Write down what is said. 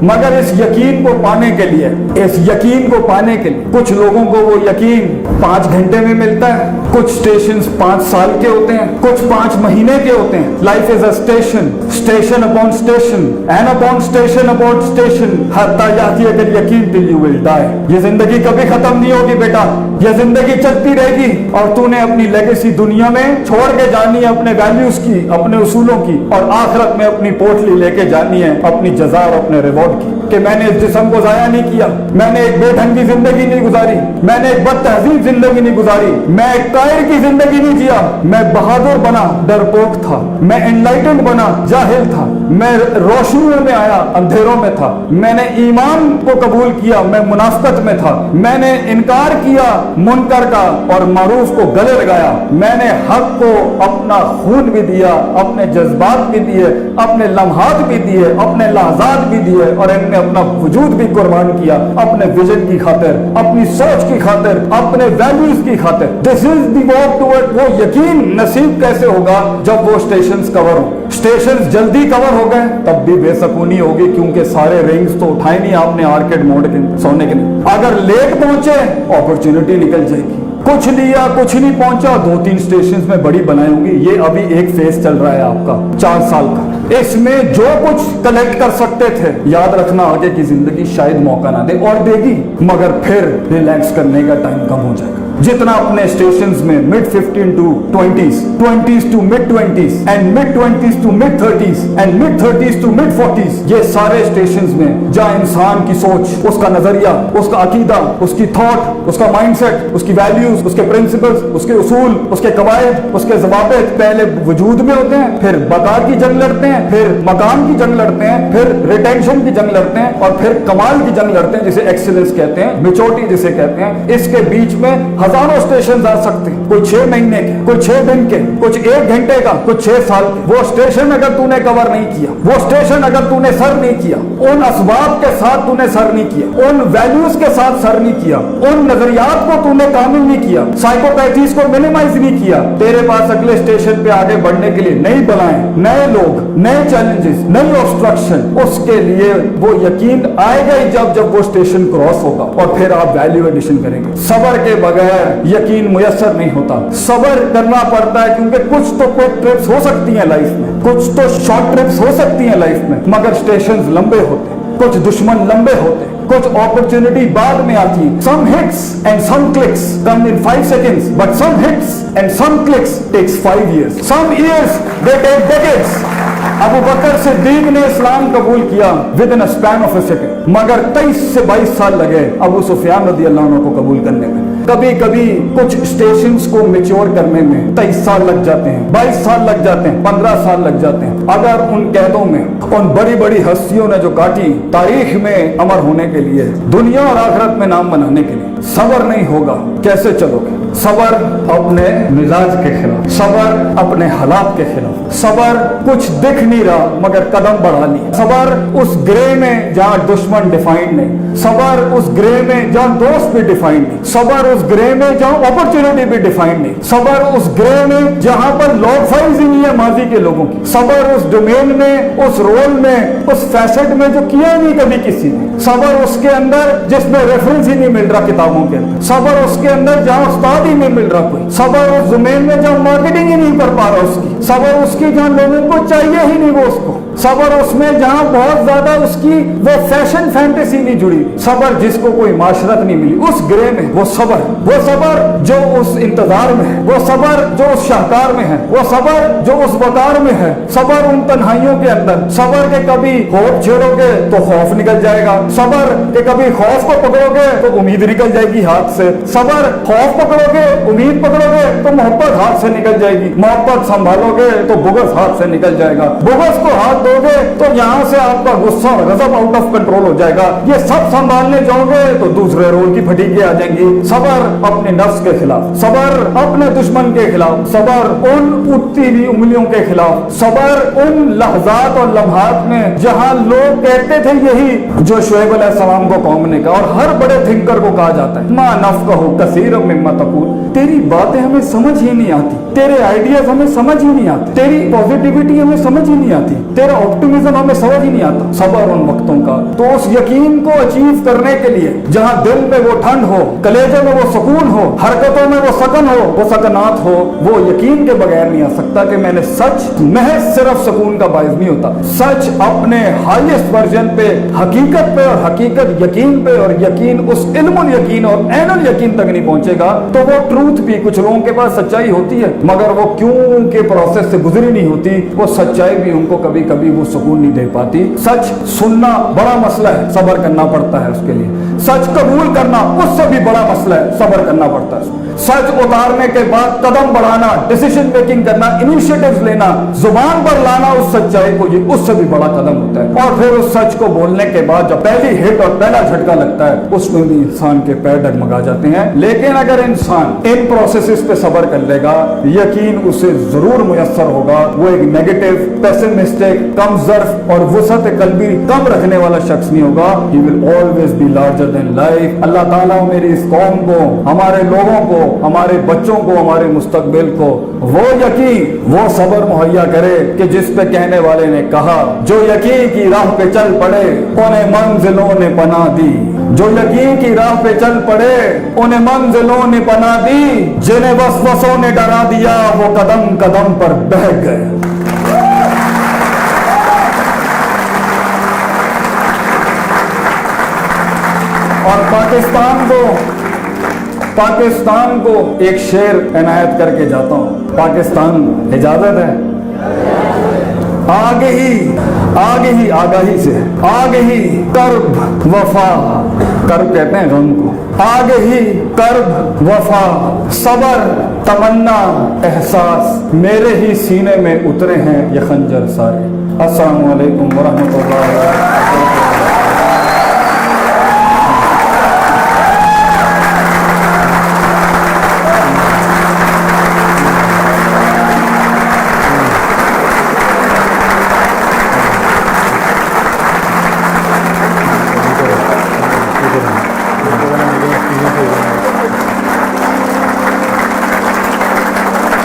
मगर इस यकीन को पाने के लिए, इस यकीन को पाने के लिए कुछ लोगों को वो यकीन 5 घंटे में मिलता है, कुछ स्टेशन 5 साल के होते हैं, कुछ 5 महीने के होते हैं। Life is a station, station upon station and upon station upon station, हत्ता याती है यकीन टिल यू विल डाई। ये जिंदगी कभी खत्म नहीं होगी बेटा, ये जिंदगी चलती रहेगी और तूने अपनी लेगेसी दुनिया में छोड़ के जानी है, अपने वैल्यूज की, अपने उसूलों की, और आखिरत में अपनी पोटली लेके जानी है अपनी जजा और अपने रिवॉर्ड की, कि मैंने इस जिस्म को जाया नहीं किया, मैंने एक बेढंग की जिंदगी नहीं गुजारी, मैंने एक बदतहजीब जिंदगी नहीं गुजारी, मैं एक कायर की जिंदगी नहीं जिया, मैं बहादुर बना डरपोक था, मैं एनलाइटेंड बना जाहिल था, मैं रोशनियों में आया अंधेरों में था, मैंने ईमान को कबूल किया मैं मुनाफकत में था, मैंने इनकार किया मुनकर का और मारूफ को गले लगाया, मैंने हक को अपना खून भी दिया, अपने जज्बात भी दिए, अपने लम्हात भी दिए, अपने लहजात भी दिए, और इनने अपना वजूद भी कुर्बान किया अपने विजन की खातिर, अपनी सोच की खातिर, अपने वैल्यूज की खातिर। This is the walk toward. वो यकीन नसीब कैसे होगा जब वो स्टेशंस कवर हो। स्टेशंस जल्दी कवर हो गए तब भी बेसकूनी होगी, क्योंकि सारे रिंग्स तो उठाए नहीं आपने आर्केड मोड के सोने के लिए। अगर लेट पहुंचे अपॉर्चुनिटी निकल जाएगी, कुछ लिया कुछ नहीं पहुंचा, 2-3 स्टेशन में बड़ी बनाई होंगी। ये अभी एक फेज चल रहा है आपका 4 साल का, इसमें जो कुछ कलेक्ट कर सकते थे, याद रखना आगे की जिंदगी शायद मौका ना दे, और देगी मगर फिर रिलैक्स करने का टाइम कम हो जाएगा। जितना अपने स्टेशंस में mid 15 to 20s, 20s to mid 20s and mid 20s to mid 30s and mid 30s to mid 40s, ये सारे स्टेशंस में जहां इंसान की सोच, उसका नजरिया, उसका अकीदा, उसकी थॉट, उसका माइंडसेट, उसकी वैल्यूज, उसके प्रिंसिपल्स, उसके उसूल, उसके कवायद, उसके ज़वाबित पहले वजूद में होते हैं, फिर बका की जंग लड़ते हैं, फिर मकाम की जंग लड़ते हैं, फिर रिटेंशन की जंग लड़ते हैं, और फिर कमाल की जंग लड़ते हैं जिसे एक्सीलेंस कहते हैं, मेच्योरिटी जिसे कहते हैं। इसके बीच में हजारों स्टेशन आ सकते हैं, कोई 6 महीने के, कोई 6 दिन के, कुछ 1 घंटे का, कुछ 6 साल के। वो स्टेशन अगर तूने कवर नहीं किया, वो स्टेशन अगर तूने सर नहीं किया, उन असबाब के साथ तूने सर नहीं किया, उन वैल्यूज के साथ सर नहीं किया, उन नजरियात को तूने कामिल नहीं किया, साइकोपैथीज को मिनिमाइज नहीं किया, तेरे पास अगले स्टेशन पे आगे बढ़ने के लिए नई बलाएं, नए लोग, नए चैलेंजेस, नई ऑब्स्ट्रक्शन, उसके लिए वो यकीन आएगा ही जब वो स्टेशन क्रॉस होगा, और फिर आप वैल्यू एडिशन करेंगे। सबर के बगैर यकीन मुयस्सर नहीं होता, सबर करना पड़ता है, क्योंकि कुछ तो क्विक ट्रिप्स हो सकती हैं लाइफ में, कुछ तो शॉर्ट ट्रिप्स हो सकती हैं लाइफ में, मगर स्टेशंस लंबे होते हैं, कुछ दुश्मन लंबे होते हैं, कुछ अपॉर्चुनिटी बाद में आती है। Some hits and some clicks come in 5 seconds, but some hits and some clicks takes 5 years. Some years they take decades. Abu बकर सिद्दीक ने इस्लाम कबूल किया with in a span of a second, मगर 23 से 22 साल लगे अबू सुफियान रज़ी अल्लाह अन्हु को कबूल करने में। कभी कभी कुछ स्टेशंस को मैच्योर करने में 23 साल लग जाते हैं, 22 साल लग जाते हैं, 15 साल लग जाते हैं। अगर उन कैदों में, उन बड़ी बड़ी हस्तियों ने जो काटी तारीख में अमर होने के लिए, दुनिया और आखिरत में नाम बनाने के लिए, सबर नहीं होगा कैसे चलोगे? सबर अपने मिजाज के खिलाफ, सबर अपने हालात के खिलाफ, सबर कुछ दिख नहीं रहा मगर कदम बढ़ा लिया, सबर उस ग्रे में जहां दुश्मन डिफाइंड नहीं, सबर उस ग्रे में जहां दोस्त भी डिफाइंड नहीं, सबर उस ग्रे में जहां अपॉर्चुनिटी भी डिफाइंड नहीं, सबर उस ग्रे में जहां पर लॉग फाइल्स ही नहीं है माजी के लोगों की, सबर उस डोमेन में, उस रोल में, उस फैसेट में जो किया नहीं कभी किसी ने, सबर उसके अंदर जिसमें रेफरेंस ही नहीं मिल रहा किताबों के अंदर, सबर उसके अंदर जहां उस्ताद ही नहीं मिल रहा कोई, सबर उस डोमेन में जहां मार्केटिंग ही नहीं कर पा रहा उसकी, सबर उसकी जहां लोगों को चाहिए ही नहीं वो उसको, सबर उसमें जहां बहुत ज्यादा उसकी वो फैशन फैंटेसी नहीं जुड़ी, सबर जिसको कोई माशरत नहीं मिली, उस ग्रे में वो सबर जो उस इंतजार में है, वो सबर जो उस शाहकार में है, वो सबर जो उस वकार में है, सबर उन तन्हाइयों के अंदर, सबर के कभी खौफ छेड़ोगे तो खौफ निकल जाएगा, सबर के कभी खौफ को पकड़ोगे तो उम्मीद निकल जाएगी हाथ से, सबर खौफ पकड़ोगे, उम्मीद पकड़ोगे तो मोहब्बत हाथ से निकल जाएगी, मोहब्बत संभालोगे तो बुग़्ज़ हाथ से निकल जाएगा, बुग़्ज़ को हाथ दोगे तो यहाँ से आपका गुस्सा और गज़ब आउट ऑफ कंट्रोल हो जाएगा, ये सब संभालने जाओगे तो दूसरे रोल की फटीकें आ जाएंगी। सबर अपने नफ्स के खिलाफ, सबर अपने दुश्मन के खिलाफ, सबर उन उठती हुई उंगलियों के खिलाफ, सबर उन लहजात और लम्हात में जहां लोग कहते थे यही जो शुएब अलैहिस्सलाम को कौम ने कहा, और हर बड़े थिंकर को कहा जाता है, मा नफ़क़हु कसीरम मिम्मा तक़ूल, तेरी बातें हमें समझ ही नहीं आती, तेरे आइडियाज हमें समझ ही नहीं आते, तेरी पॉजिटिविटी हमें समझ ही नहीं आती, तेरा ऑप्टिमिज्म हमें समझ ही नहीं आता, सबर उन वक्तों का। तो उस यकीन को अचीव करने के लिए जहां दिल में वो ठंड हो, कलेजे में वो सुकून हो, हरकतों में वो सकन हो, वो सकनात हो, वो यकीन के बगैर नहीं आ सकता कि मैंने सच महज सिर्फ सुकून का बायस नहीं होता। सच अपने हाईएस्ट वर्जन पे, हकीकत पे, और हकीकत यकीन पे, और यकीन उस इल्मुल यकीन और ऐनुल यकीन तक नहीं पहुंचेगा तो वो ट्रूथ भी, कुछ लोगों के पास सच्चाई होती है मगर वो क्यों के प्रोसेस से गुजरी नहीं होती, वो सच्चाई भी उनको कभी कभी वो सुकून नहीं दे पाती। सच सुनना बड़ा मसला है, सब्र करना पड़ता है उसके लिए। सच कबूल करना उससे भी बड़ा मसला है, सब्र करना पड़ता है। सच उतारने के बाद कदम बढ़ाना, डिसीजन मेकिंग करना, इनिशिएटिव्स लेना, जुबान पर लाना उस सच्चाई को, ये उससे भी बड़ा कदम होता है। और फिर उस सच को बोलने के बाद जब पहली हिट और पहला झटका लगता है उसमें भी इंसान के पैर डगमगा जाते हैं। लेकिन अगर इंसान इन प्रोसेसेस पे सब्र कर लेगा, यकीन उसे जरूर मुयस्सर होगा। वो एक नेगेटिव, पेसिमिस्टिक, कम ज़र्फ और वुसअत कल्बी कम रखने वाला शख्स नहीं होगा। He will always be larger than life. Allah ताला मेरी इस कौम को, हमारे लोगों को, हमारे बच्चों को, हमारे मुस्तकबिल को वो यकीन, वो सब्र मुहैया करे कि जिस पे कहने वाले ने कहा, जो यकीन की राह पे चल पड़े उन्हें मंजिलों ने पनाह दी। जो यकीन की राह पे चल पड़े उन्हें मंजिलों ने पनाह दी। जिन्हें वसवसों ने डरा दिया वो कदम कदम पर बह गए। और पाकिस्तान को एक शेर इनायत करके जाता हूं। पाकिस्तान, इजाजत है? आगे ही आगाही से, आगे ही कर्ब वफा, कर्ब कहते हैं गम को, आगे ही कर्ब वफा, सबर, तमन्ना, एहसास, मेरे ही सीने में उतरे हैं ये खंजर सारे। अस्सलामु अलैकुम वरहमतुल्लाहि वबरकातुहू। Gracias.